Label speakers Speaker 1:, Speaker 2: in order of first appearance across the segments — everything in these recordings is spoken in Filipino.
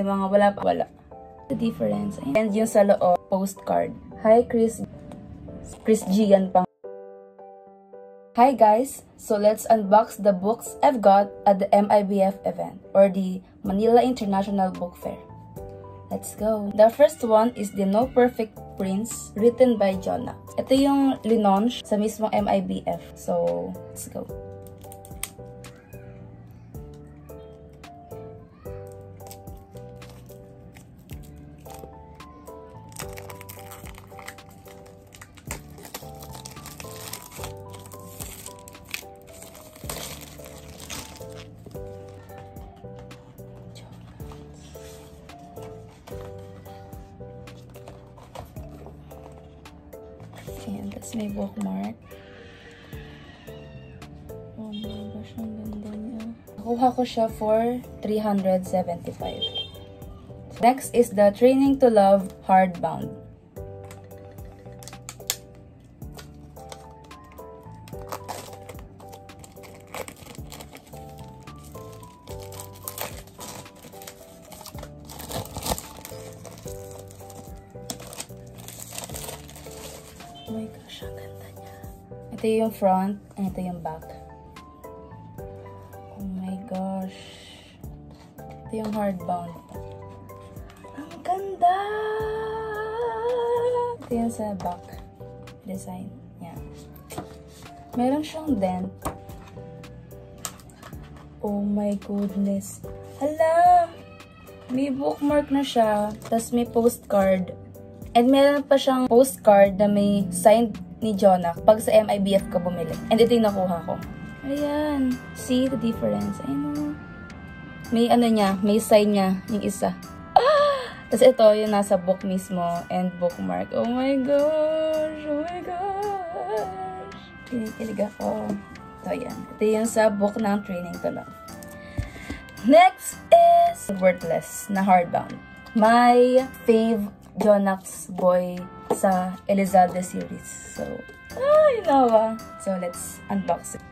Speaker 1: kasi mga wala. The difference. And yung sa loob, postcard. Hi, Chris Gian pang. Hi guys! So let's unbox the books I've got at the MIBF event or the Manila International Book Fair. Let's go! The first one is the No Perfect Prince written by John Knox. Ito yung linaunch sa mismong MIBF. So, let's go! Ayan, that's my bookmark. Oh my gosh, ang ganda niya. Nakuha ko siya for 375. Next is the Training to Love hardbound. Oh my gosh, ang ganda niya. Ito yung front, and ito yung back. Oh my gosh. Ito yung hardbound. Ang ganda! Ito yung sa back design. Yan. Meron siyang dent. Oh my goodness. Hala! May bookmark na siya. Tapos may postcard. And meron pa siyang postcard na may signed ni Jonah pag sa MIBF ka bumili. And ito yung nakuha ko. Ayan. See the difference? I know. May ano niya, may sign niya yung isa. Tapos ito yung nasa book mismo and bookmark. Oh my gosh! Oh my gosh! Kinikilig ako. So yan. Ito yung sa book ng Training to Love. Next is Worthless na hardbound. My fave John Knox boy sa Elizalde series. So, you know ba? So, let's unbox it.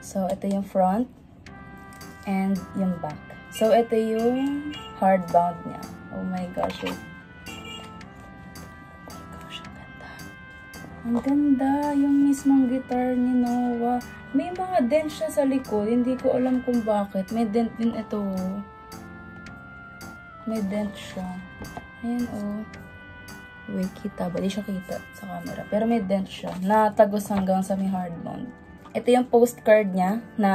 Speaker 1: So, ito yung front and yung back. So, ito yung hardbound niya. Oh my gosh. Oh my gosh, ang ganda. Ang ganda. Yung mismong guitar ni Noah. May mga dent siya sa likod. Hindi ko alam kung bakit. May dent din ito. May dent siya. Ayan oh. Wait, kita ba? Di siya kita sa camera. Pero may dent siya. Natagos hanggang sa may hardbound. Ito yung postcard niya na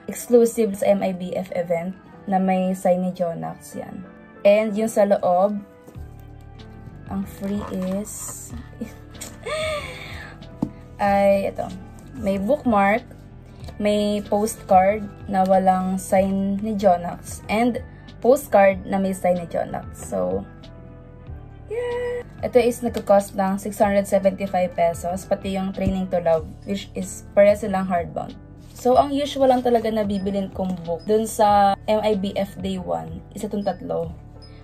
Speaker 1: exclusive sa MIBF event na may sign ni John Knox yan. And yung sa loob, ang free is ay ito. May bookmark, may postcard na walang sign ni John Knox, and postcard na may sign ni John Knox. So, yeah! Ito is nagko-cost ng 675 pesos, pati yung Training to Love, which is pareha silang hardbound. So, ang usual lang talaga na bibilin kong book dun sa MIBF Day 1 is itong tatlo.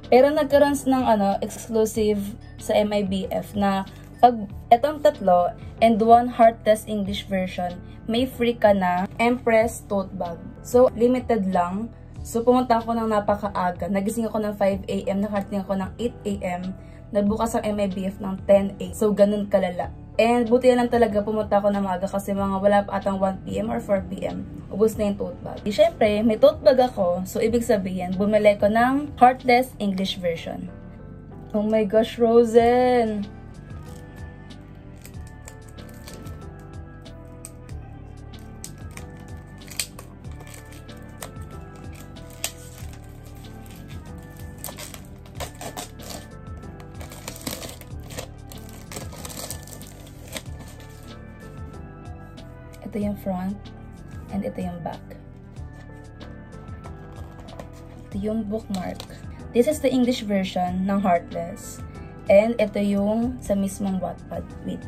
Speaker 1: Pero nagkaroon ng exclusive sa MIBF na pag itong tatlo and one Heartless English version, may free ka na Empress tote bag. So, limited lang. So, pumunta ako ng napakaaga. Nagising ako ng 5 AM, nakarating ako ng 8 AM. Nagbukas ang MIBF ng 10 AM. So, ganun kalala. And buti na lang talaga pumunta ako na maaga kasi mga wala pa atang 1 PM or 4 PM. Ubus na yung tote bag. Siyempre, may tote bag ako. So, ibig sabihin, bumili ko ng Heartless English version. Oh my gosh, Rosen! Ito yung front, and ito yung back. Ito yung bookmark. This is the English version ng Heartless. And ito yung sa mismong Wattpad. Wait,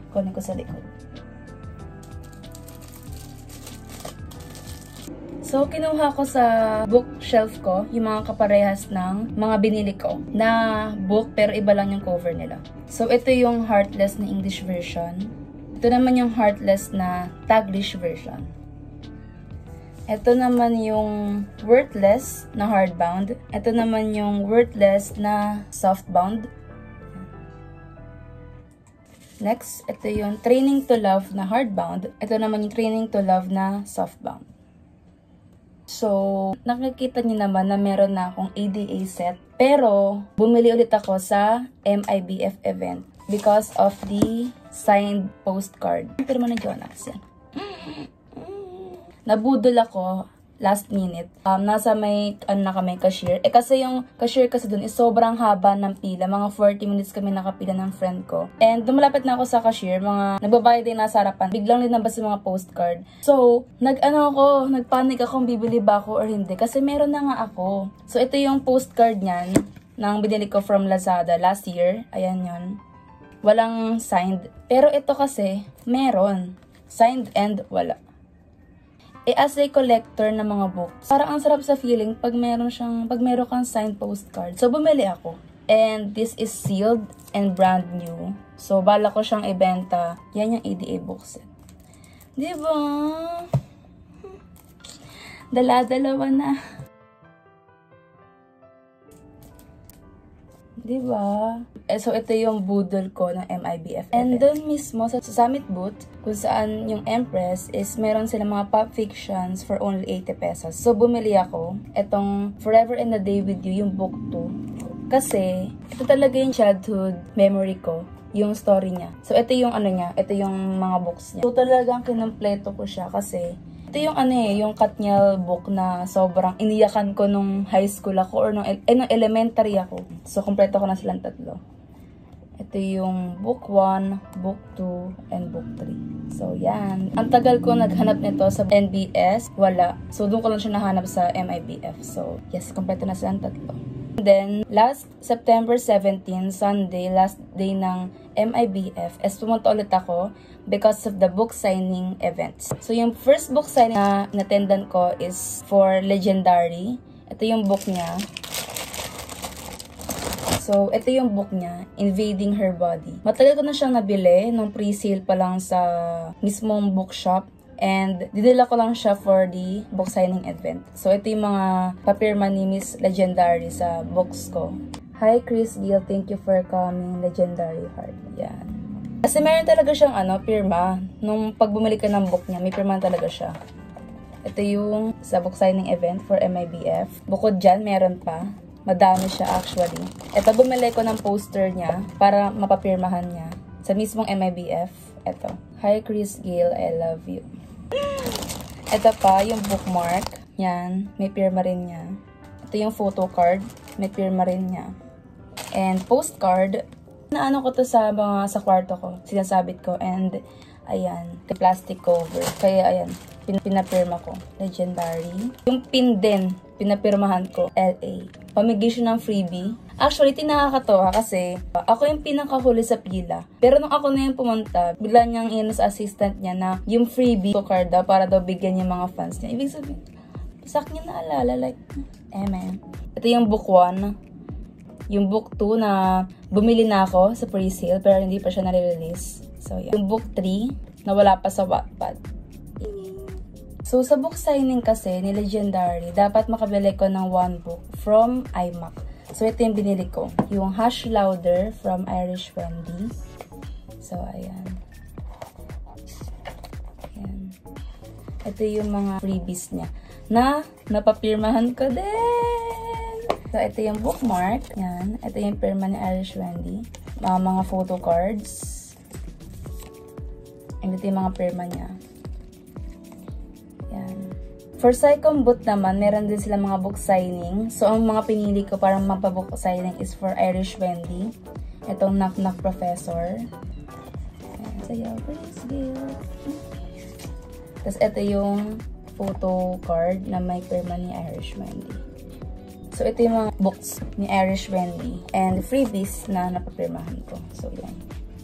Speaker 1: kunin ko sa likod. So, kinuha ko sa bookshelf ko yung mga kaparehas ng mga binili ko na book pero iba lang yung cover nila. So, ito yung Heartless na English version. Ito naman yung Heartless na Taglish version. Ito naman yung Worthless na hardbound. Ito naman yung Worthless na softbound. Next, ito yung Training to Love na hardbound. Ito naman yung Training to Love na softbound. So, nakikita niyo naman na meron na akong ADA set. Pero, bumili ulit ako sa MIBF event because of the signed postcard. Pero man na Jonas yan. Nabudol ako last minute. Nasa may, na kami, cashier. Kasi yung cashier kasi dun is sobrang haba ng pila. Mga 40 minutes kami nakapila ng friend ko. And dumalapit na ako sa cashier, nagbabayad din nasa harapan. Biglang linabas yung mga postcard. So, nagpanic ako kung bibili ba ako or hindi. Kasi meron na nga ako. So, ito yung postcard niyan nang binili ko from Lazada last year. Ayan yun. Walang signed. Pero ito kasi, meron. Signed and wala. As a collector ng mga books, parang ang sarap sa feeling pag meron kang signed postcard. So, bumili ako. And this is sealed and brand new. So, bala ko siyang ibenta. Yan yung ADA book set. Diba? Dala-dalawa na. Diba? So, ito yung budol ko ng MIBF. And doon mismo sa Summit booth, kung saan yung Empress is meron sila mga pop fictions for only 80 pesos. So, bumili ako. Itong Forever and a Day with You, yung book 2. Kasi, ito talaga yung childhood memory ko. Yung story niya. So, ito yung ito yung mga books niya. So, talagang kinumpleto ko siya kasi ito yung yung Katniel book na sobrang iniyakan ko nung high school ako or nung elementary ako. So, kompleto ko na silang tatlo. Ito yung book 1, book 2, and book 3. So, yan. Ang tagal ko naghanap nito sa NBS. Wala. So, doon ko lang siya nahanap sa MIBF. So, yes, kompleto na silang tatlo. And then, last September 17, Sunday, last day ng MIBF, pumunta ulit ako because of the book signing events. So, yung first book signing na inattendan ko is for Legendary. Ito yung book niya. So, ito yung book niya, Invading Her Body. Matagal ko na siyang nabili nung pre-sale pa lang sa mismong bookshop. And, didala ko lang siya for the book signing event. So, ito yung mga papirma ni Miss Legendary sa books ko. Hi, Chris Gill. Thank you for coming. Legendary Heart. Yan. Kasi meron talaga siyang pirma. Nung pag bumili ka ng book niya, may pirma talaga siya. Ito yung sa book signing event for MIBF. Bukod dyan, meron pa. Madami siya actually. Ito, bumili ko ng poster niya para mapapirmahan niya. Sa mismong MIBF. Ito. Hi, Chris Gill. I love you. Ito pa, yung bookmark. Yan, may pirma rin niya. Ito yung photo card. May pirma rin niya. And postcard. Naano ko to sa kwarto ko. Sinasabit ko. And, ayan, plastic cover. Kaya, ayan, pinapirma ko. Legendary. Yung pin din, pinapirmahan ko. LA. Pamigay siya ng freebie. Actually, tinakakatawa kasi ako yung pinakahuli sa pila. Pero nung ako na yung pumunta, bigla niyang sa assistant niya na yung freebie ko card daw para daw bigyan yung mga fans niya. Ibig sabihin, sa akin naalala, like, man. Ito yung book 1. Yung book 2 na bumili na ako sa pre-sale pero hindi pa siya nare-release. So, yeah. Yung book 3 na wala pa sa Wattpad. So, sa book signing kasi ni Legendary, dapat makabili ko ng 1 book from iMac. So, ito yung binili ko. Yung Hush Louder from Irish Wendy. So, ayan. Ayan. Ito yung mga freebies niya na napapirmahan ko din. So, ito yung bookmark. Ayan. Ito yung pirma ni Irish Wendy. Mga photo cards. And ito yung mga pirma niya. Ayan. For Psychom Boot naman, meron din sila mga book signing. So, ang mga pinili ko para mapabook signing is for Irish Wendy. Itong Knock Knock Professor. Ayan, sayo, please give. Tapos, ito yung photo card na may pirma ni Irish Wendy. So, ito yung mga books ni Irish Wendy. And freebies na napapirmahan ko. So, yan.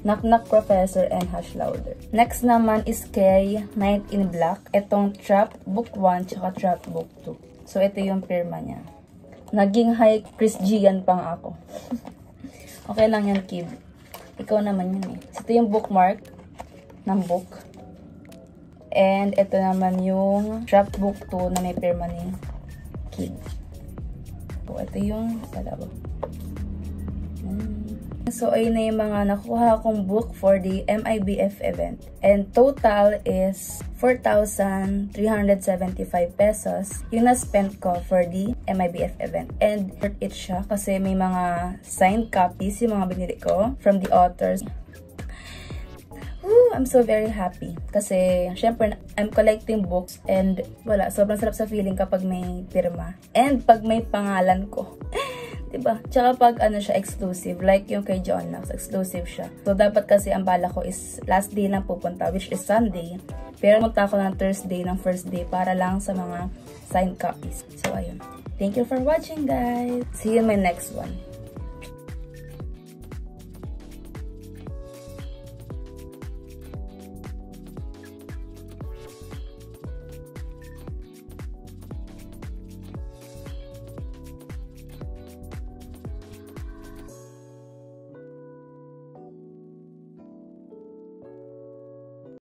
Speaker 1: Knock Knock Professor, and Hush Louder. Next naman is kay Night in Black. Itong Trap Book 1 tsaka Trap Book 2. So, ito yung pirma niya. Naging high Chris Gian pang ako. Okay lang yan, Kib. Ikaw naman yun eh. So, ito yung bookmark ng book. And ito naman yung Trap Book 2 na may pirma ni Kib. So, ito yung palabaw. So, ayun na yung mga nakuha kong book for the MIBF event. And total is 4,375 pesos yung na-spent ko for the MIBF event. And worth it siya kasi may mga signed copies yung mga binili ko from the authors. Woo! I'm so very happy. Kasi, syempre, I'm collecting books and wala, sobrang sarap sa feeling kapag may pirma. And pag may pangalan ko. Diba? Tsaka pag ano siya, exclusive. Like yung kay John Knox, exclusive siya. So, dapat kasi ang bala ko is last day lang pupunta, which is Sunday. Pero punta ako ng Thursday, ng first day, para lang sa mga signed copies. So, ayun. Thank you for watching, guys. See you in my next one.